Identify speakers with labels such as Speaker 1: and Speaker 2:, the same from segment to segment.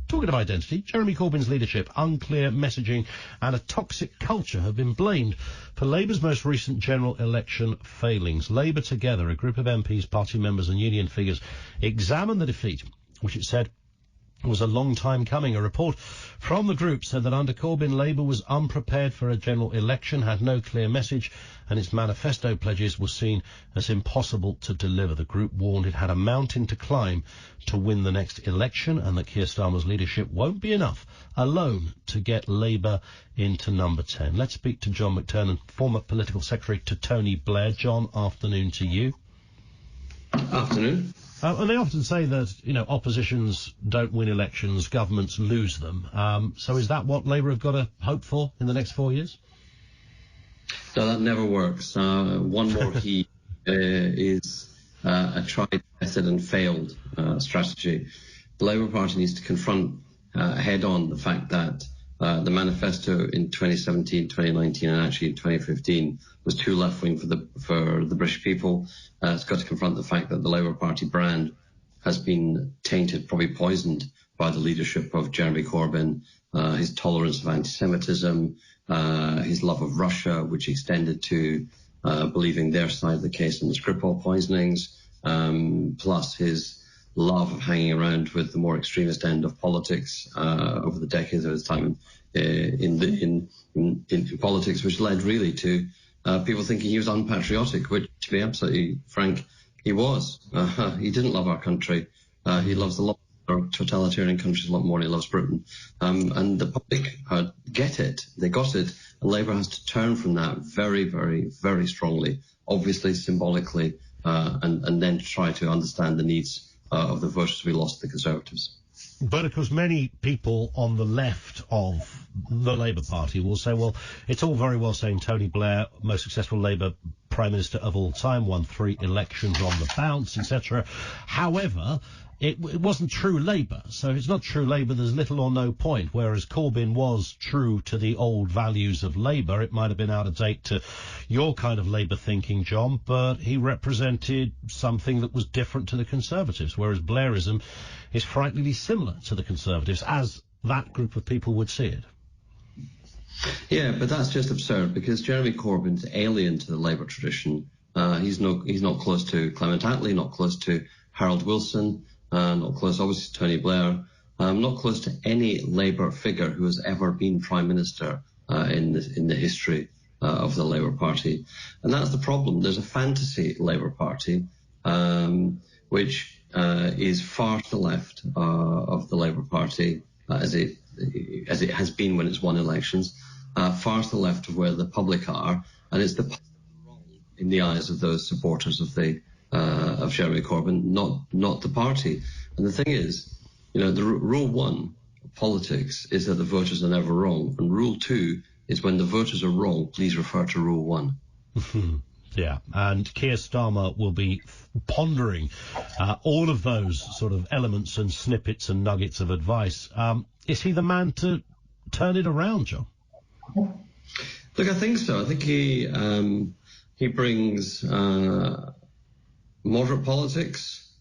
Speaker 1: Talking of identity, Jeremy Corbyn's leadership, unclear messaging and a toxic culture have been blamed for Labour's most recent general election failings. Labour Together, a group of MPs, party members and union figures, examined the defeat, which it said was a long time coming. A report from the group said that under Corbyn, Labour was unprepared for a general election, had no clear message, and its manifesto pledges were seen as impossible to deliver. The group warned it had a mountain to climb to win the next election, and that Keir Starmer's leadership won't be enough alone to get Labour into number 10. Let's speak to John McTernan, former political secretary to Tony Blair. John, afternoon to you.
Speaker 2: Afternoon.
Speaker 1: And they often say that, oppositions don't win elections, governments lose them. So is that what Labour have got to hope for in the next 4 years?
Speaker 2: No, that never works. One more key is a tried, tested and failed strategy. The Labour Party needs to confront head-on the fact that the manifesto in 2017, 2019 and actually in 2015 was too left-wing for the British people. It's got to confront the fact that the Labour Party brand has been tainted, probably poisoned by the leadership of Jeremy Corbyn, his tolerance of anti-Semitism, his love of Russia, which extended to believing their side of the case in the Skripal poisonings, plus his love of hanging around with the more extremist end of politics over the decades of his time in politics, which led really to people thinking he was unpatriotic, which, to be absolutely frank, he was. He didn't love our country. He loves a lot of totalitarian countries a lot more than he loves Britain. And the public get it. They got it. And Labour has to turn from that very, very, very strongly, obviously symbolically, and then try to understand the needs of the voters we lost, the Conservatives.
Speaker 1: But, of course, many people on the left of the Labour Party will say, well, it's all very well saying Tony Blair, most successful Labour Prime Minister of all time, won 3 elections on the bounce, etc. However, it wasn't true Labour. So if it's not true Labour, there's little or no point. Whereas Corbyn was true to the old values of Labour. It might have been out of date to your kind of Labour thinking, John, but he represented something that was different to the Conservatives, whereas Blairism is frighteningly similar to the Conservatives, as that group of people would see it.
Speaker 2: Yeah, but that's just absurd, because Jeremy Corbyn's alien to the Labour tradition. He's not close to Clement Attlee, not close to Harold Wilson, not close, obviously, to Tony Blair, not close to any Labour figure who has ever been Prime Minister in the history of the Labour Party. And that's the problem. There's a fantasy Labour Party, which is far to the left of the Labour Party, as it has been when it's won elections, far to the left of where the public are, and it's the public wrong in the eyes of those supporters of Jeremy Corbyn, not the party. And the thing is, the rule 1 of politics is that the voters are never wrong, and rule 2 is when the voters are wrong, please refer to rule 1.
Speaker 1: Yeah, and Keir Starmer will be pondering all of those sort of elements and snippets and nuggets of advice. Is he the man to turn it around, John?
Speaker 2: Look, I think so. I think he brings moderate politics,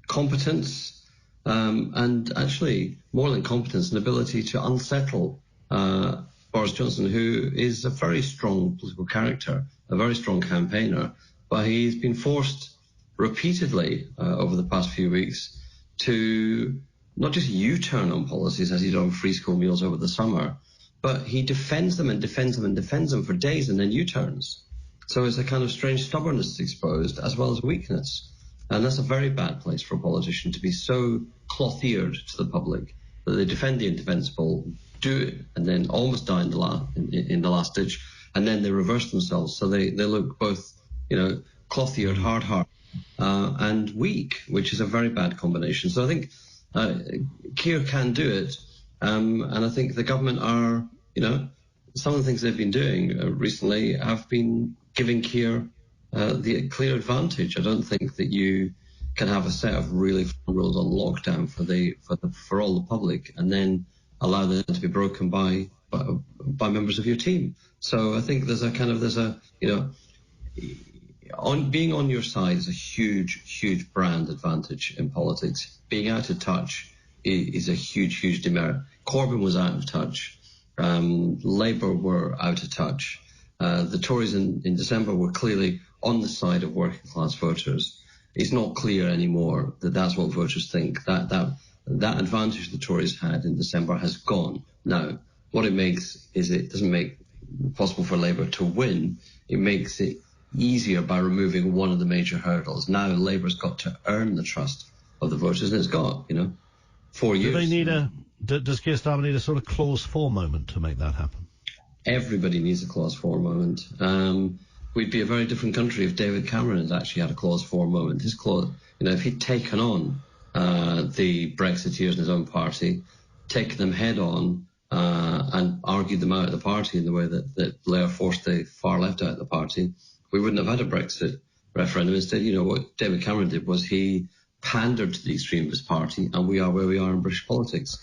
Speaker 2: competence, and actually more than competence, an ability to unsettle Boris Johnson, who is a very strong political character, a very strong campaigner, but he's been forced repeatedly over the past few weeks to not just U-turn on policies as he did on free school meals over the summer, but he defends them and defends them and defends them for days and then U-turns. So it's a kind of strange stubbornness exposed as well as weakness. And that's a very bad place for a politician, to be so cloth-eared to the public that they defend the indefensible, do it, and then almost die in the last ditch, and then they reverse themselves. So they look both, cloth-eared, hard-hearted, and weak, which is a very bad combination. So I think Keir can do it, and I think the government are, some of the things they've been doing recently have been giving Keir the clear advantage. I don't think that you can have a set of really rules on lockdown for all the public and then allow them to be broken by members of your team. So I think being on your side is a huge brand advantage in politics. Being out of touch is a huge demerit. Corbyn was out of touch. Labour were out of touch. The Tories in December were clearly on the side of working class voters. It's not clear anymore that that's what voters think. That advantage the Tories had in December has gone. Now, what it makes is it doesn't make it possible for Labour to win. It makes it easier by removing one of the major hurdles. Now Labour's got to earn the trust of the voters, and it's got, 4 years.
Speaker 1: Does Keir Starmer need a sort of clause 4 moment to make that happen?
Speaker 2: Everybody needs a clause 4 moment. We'd be a very different country if David Cameron had actually had a clause 4 moment. His clause, if he'd taken on the Brexiteers in his own party, taken them head on, and argued them out of the party in the way that Blair forced the far left out of the party, we wouldn't have had a Brexit referendum. Instead, what David Cameron did was he pandered to the extremist party, and we are where we are in British politics.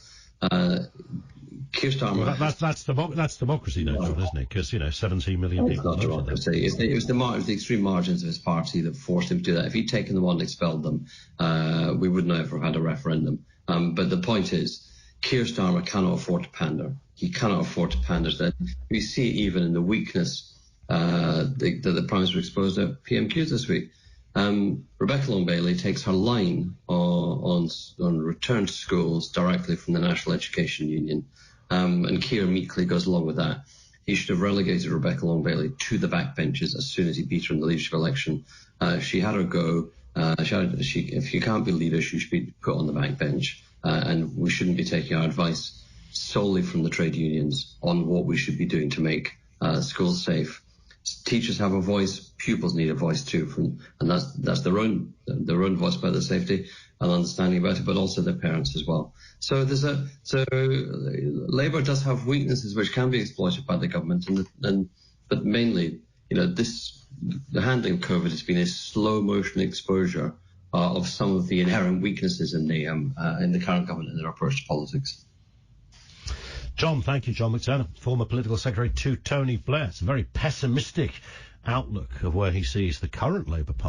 Speaker 2: Keir Starmer...
Speaker 1: Well, that's democracy, though, John, isn't it? Because, 17 million people...
Speaker 2: It's not democracy. It was the extreme margins of his party that forced him to do that. If he'd taken them on and expelled them, we wouldn't have ever had a referendum. But the point is, Keir Starmer cannot afford to pander. He cannot afford to pander. We see it even in the weakness that the Prime Minister exposed at PMQs this week. Rebecca Long-Bailey takes her line on return to schools directly from the National Education Union, and Keir meekly goes along with that. He should have relegated Rebecca Long-Bailey to the backbenches as soon as he beat her in the leadership election. She had her go. If she can't be leader, she should be put on the backbench, and we shouldn't be taking our advice solely from the trade unions on what we should be doing to make schools safe. Teachers have a voice, pupils need a voice too, and that's their own voice about their safety and understanding about it, but also their parents as well. So Labour does have weaknesses which can be exploited by the government, but mainly, the handling of COVID has been a slow motion exposure of some of the inherent weaknesses in the current government and their approach to politics.
Speaker 1: John, thank you. John McTernan, former political secretary to Tony Blair. It's a very pessimistic outlook of where he sees the current Labour Party.